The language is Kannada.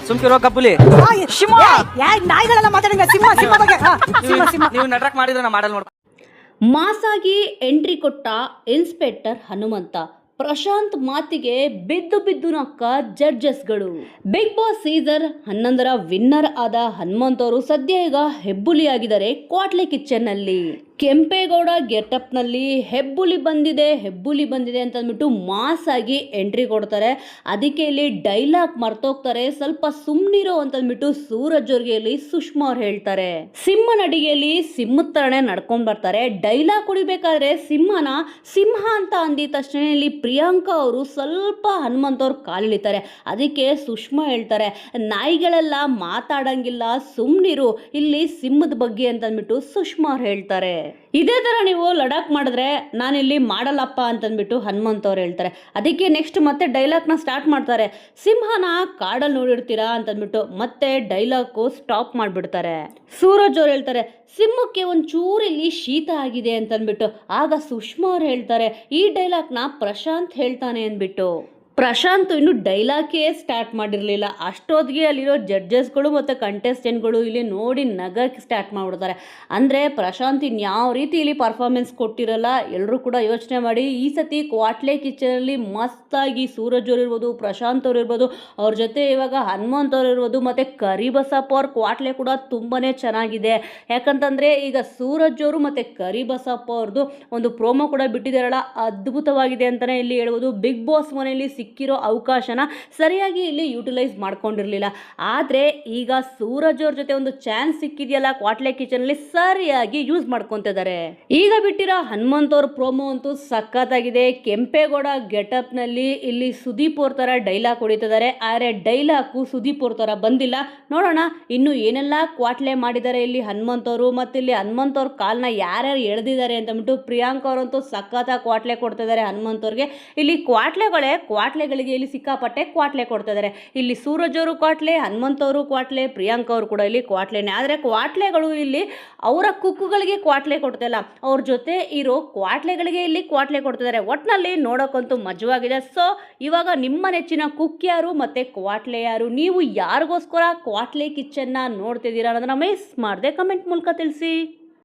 ಸುಮ್ಕಿರೋ ಕಪ್ಪುಲಿ. ನಾಯಿಗಳೆಲ್ಲ ಮಾತಾಡಂಗ ಸಿಂಹ ಸಿಂಹ ಬಗ್ಗೆ ನೀವು ನಟರಾಕ್ ಮಾಡಿದ್ರೆ ನಾ ಮಾಡಲ್ ನೋಡ್ಕೊ. ಮಾಸಾಗಿ ಎಂಟ್ರಿ ಕೊಟ್ಟ ಇನ್ಸ್ಪೆಕ್ಟರ್ ಹನುಮಂತ. ಪ್ರಶಾಂತ್ ಮಾತಿಗೆ ಬಿದ್ದು ಬಿದ್ದು ನಕ್ಕ ಜಡ್ಜಸ್ಗಳು. ಬಿಗ್ ಬಾಸ್ ಸೀಸನ್ 11 ವಿನ್ನರ್ ಆದ ಹನುಮಂತ್ ಅವರು ಸದ್ಯ ಈಗ ಹೆಬ್ಬುಲಿಯಾಗಿದ್ದಾರೆ ಕ್ವಾಟ್ಲೆ ಕಿಚನ್ ನಲ್ಲಿ. ಕೆಂಪೇಗೌಡ ಗೆಟಪ್ ನಲ್ಲಿ ಹೆಬ್ಬುಲಿ ಬಂದಿದೆ ಅಂತ ಅಂದ್ಬಿಟ್ಟು ಮಾಸ್ ಆಗಿ ಎಂಟ್ರಿ ಕೊಡ್ತಾರೆ. ಅದಕ್ಕೆ ಇಲ್ಲಿ ಡೈಲಾಗ್ ಮರ್ತೋಗ್ತಾರೆ. ಸ್ವಲ್ಪ ಸುಮ್ನಿರೋ ಅಂತ ಅಂದ್ಬಿಟ್ಟು ಸೂರಜ್ ಅವ್ರಿಗೆ ಇಲ್ಲಿ ಸುಷ್ಮಾ ಅವ್ರು ಹೇಳ್ತಾರೆ. ಸಿಂಹನ ಅಡಿಗೆಯಲ್ಲಿ ಸಿಂಹದ ತರನೇ ನಡ್ಕೊಂಡ್ ಬರ್ತಾರೆ. ಡೈಲಾಗ್ ಕುಡಿಬೇಕಾದ್ರೆ ಸಿಂಹ ಅಂತ ಅಂದಿದ ತಕ್ಷಣ ಇಲ್ಲಿ ಪ್ರಿಯಾಂಕಾ ಅವರು ಸ್ವಲ್ಪ ಹನುಮಂತ್ ಅವ್ರು ಕಾಲಿಳಿತಾರೆ. ಅದಕ್ಕೆ ಸುಷ್ಮಾ ಹೇಳ್ತಾರೆ, ನಾಯಿಗಳೆಲ್ಲ ಮಾತಾಡಂಗಿಲ್ಲ, ಸುಮ್ನಿರು, ಇಲ್ಲಿ ಸಿಂಹದ ಬಗ್ಗೆ ಅಂತ ಅಂದ್ಬಿಟ್ಟು ಸುಷ್ಮಾ ಅವ್ರು ಹೇಳ್ತಾರೆ. ಇದೇ ತರ ನೀವು ಲಡಾಖ್ ಮಾಡಿದ್ರೆ ನಾನಿಲ್ಲಿ ಮಾಡಲ್ಲಪ್ಪ ಅಂತಂದ್ಬಿಟ್ಟು ಹನುಮಂತ್ ಅವ್ರು ಹೇಳ್ತಾರೆ. ಅದಕ್ಕೆ ನೆಕ್ಸ್ಟ್ ಮತ್ತೆ ಡೈಲಾಗ್ನ ಸ್ಟಾರ್ಟ್ ಮಾಡ್ತಾರೆ. ಸಿಂಹನ ಕಾಡಲ್ಲಿ ನೋಡಿರ್ತೀರಾ ಅಂತಂದ್ಬಿಟ್ಟು ಮತ್ತೆ ಡೈಲಾಗ್ ಸ್ಟಾಪ್ ಮಾಡಿಬಿಡ್ತಾರೆ. ಸೂರಜ್ ಅವ್ರು ಹೇಳ್ತಾರೆ, ಸಿಂಹಕ್ಕೆ ಒಂಚೂರು ಇಲ್ಲಿ ಶೀತ ಆಗಿದೆ ಅಂತಂದ್ಬಿಟ್ಟು. ಆಗ ಸುಷ್ಮಾ ಅವ್ರು ಹೇಳ್ತಾರೆ, ಈ ಡೈಲಾಗ್ನ ಪ್ರಶಾಂತ್ ಹೇಳ್ತಾನೆ ಅಂದ್ಬಿಟ್ಟು. ಪ್ರಶಾಂತ್ ಇನ್ನು ಡೈಲಾಗೇ ಸ್ಟಾರ್ಟ್ ಮಾಡಿರಲಿಲ್ಲ. ಅಷ್ಟೊತ್ತಿಗೆ ಅಲ್ಲಿರೋ ಜಡ್ಜಸ್ಗಳು ಮತ್ತು ಕಂಟೆಸ್ಟೆಂಟ್ಗಳು ಇಲ್ಲಿ ನೋಡಿ ನಗಕ್ಕೆ ಸ್ಟಾರ್ಟ್ ಮಾಡಿಬಿಡ್ತಾರೆ. ಅಂದರೆ ಪ್ರಶಾಂತ್ ಇನ್ಯಾವ ರೀತಿ ಇಲ್ಲಿ ಪರ್ಫಾರ್ಮೆನ್ಸ್ ಕೊಟ್ಟಿರಲ್ಲ. ಎಲ್ಲರೂ ಕೂಡ ಯೋಚನೆ ಮಾಡಿ, ಈ ಸತಿ ಕ್ವಾಟ್ಲೆ ಕಿಚನಲ್ಲಿ ಮಸ್ತಾಗಿ ಸೂರಜ್ ಅವ್ರು ಇರ್ಬೋದು, ಪ್ರಶಾಂತ್ ಅವ್ರು ಇರ್ಬೋದು, ಅವ್ರ ಜೊತೆ ಇವಾಗ ಹನುಮಂತ್ ಅವ್ರು ಇರ್ಬೋದು, ಮತ್ತು ಕರಿಬಸಪ್ಪ ಅವ್ರ ಕ್ವಾಟ್ಲೆ ಕೂಡ ತುಂಬಾ ಚೆನ್ನಾಗಿದೆ. ಯಾಕಂತಂದರೆ ಈಗ ಸೂರಜ್ ಅವರು ಮತ್ತು ಕರಿಬಸಪ್ಪ ಅವ್ರದ್ದು ಒಂದು ಪ್ರೋಮೋ ಕೂಡ ಬಿಟ್ಟಿದ್ದಾರಲ್ಲ, ಅದ್ಭುತವಾಗಿದೆ ಅಂತಲೇ ಇಲ್ಲಿ ಹೇಳ್ಬೋದು. ಬಿಗ್ ಬಾಸ್ ಮನೆಯಲ್ಲಿ ಸಿಕ್ಕಿರೋ ಅವಕಾಶನ ಸರಿಯಾಗಿ ಇಲ್ಲಿ ಯೂಟಿಲೈಸ್ ಮಾಡ್ಕೊಂಡಿರಲಿಲ್ಲ. ಆದರೆ ಈಗ ಸೂರಜ್ ಅವ್ರ ಜೊತೆ ಒಂದು ಚಾನ್ಸ್ ಸಿಕ್ಕಿದೆಯಲ್ಲ ಕ್ವಾಟ್ಲೆ ಕಿಚನಲ್ಲಿ, ಸರಿಯಾಗಿ ಯೂಸ್ ಮಾಡ್ಕೊತಿದ್ದಾರೆ. ಈಗ ಬಿಟ್ಟಿರೋ ಹನುಮಂತ್ ಅವ್ರ ಪ್ರೋಮೋ ಅಂತೂ ಸಖತ್ತಾಗಿದೆ. ಕೆಂಪೇಗೌಡ ಗೆಟಪ್ನಲ್ಲಿ ಇಲ್ಲಿ ಸುದೀಪ್ ಅವ್ರ ಥರ ಡೈಲಾಗ್ ಹೊಡಿತಿದ್ದಾರೆ. ಆದರೆ ಡೈಲಾಗು ಸುದೀಪ್ ಅವ್ರ ಥರ ಬಂದಿಲ್ಲ. ನೋಡೋಣ ಇನ್ನು ಏನೆಲ್ಲ ಕ್ವಾಟ್ಲೆ ಮಾಡಿದ್ದಾರೆ ಇಲ್ಲಿ ಹನುಮಂತ್ ಅವರು. ಮತ್ತು ಇಲ್ಲಿ ಹನುಮಂತ್ ಅವ್ರ ಕಾಲನ್ನ ಯಾರ್ಯಾರು ಎಳೆದಿದ್ದಾರೆ ಅಂತಂದ್ಬಿಟ್ಟು ಪ್ರಿಯಾಂಕಾ ಅವರಂತೂ ಸಖತ್ತಾಗಿ ಕ್ವಾಟ್ಲೆ ಕೊಡ್ತಿದ್ದಾರೆ ಹನುಮಂತ್ ಅವ್ರಿಗೆ. ಇಲ್ಲಿ ಕ್ವಾಟ್ಲೆಗಳಿಗೆ ಇಲ್ಲಿ ಸಿಕ್ಕಾಪಟ್ಟೆ ಕ್ವಾಟ್ಲೆ ಕೊಡ್ತಾ ಇದ್ದಾರೆ. ಇಲ್ಲಿ ಸೂರಜ್ ಅವರು ಕ್ವಾಟ್ಲೆ, ಹನುಮಂತ್ ಅವರು ಕ್ವಾಟ್ಲೆ, ಪ್ರಿಯಾಂಕಾ ಅವರು ಕೂಡ ಇಲ್ಲಿ ಕ್ವಾಟ್ಲೆನೇ. ಆದರೆ ಕ್ವಾಟ್ಲೆಗಳು ಇಲ್ಲಿ ಅವರ ಕುಕ್ಕುಗಳಿಗೆ ಕ್ವಾಟ್ಲೆ ಕೊಡ್ತಿಲ್ಲ, ಅವ್ರ ಜೊತೆ ಇರೋ ಕ್ವಾಟ್ಲೆಗಳಿಗೆ ಇಲ್ಲಿ ಕ್ವಾಟ್ಲೆ ಕೊಡ್ತಿದ್ದಾರೆ. ಒಟ್ಟಿನಲ್ಲಿ ನೋಡೋಕ್ಕಂತೂ ಮಜವಾಗಿದೆ. ಸೊ ಇವಾಗ ನಿಮ್ಮ ನೆಚ್ಚಿನ ಕುಕ್ ಯಾರು ಮತ್ತು ಕ್ವಾಟ್ಲೆ ಯಾರು? ನೀವು ಯಾರಿಗೋಸ್ಕರ ಕ್ವಾಟ್ಲೆ ಕಿಚನ್ನ ನೋಡ್ತಿದ್ದೀರಾ ಅನ್ನೋದನ್ನ ಮಿಸ್ ಮಾಡದೆ ಕಮೆಂಟ್ ಮೂಲಕ ತಿಳಿಸಿ.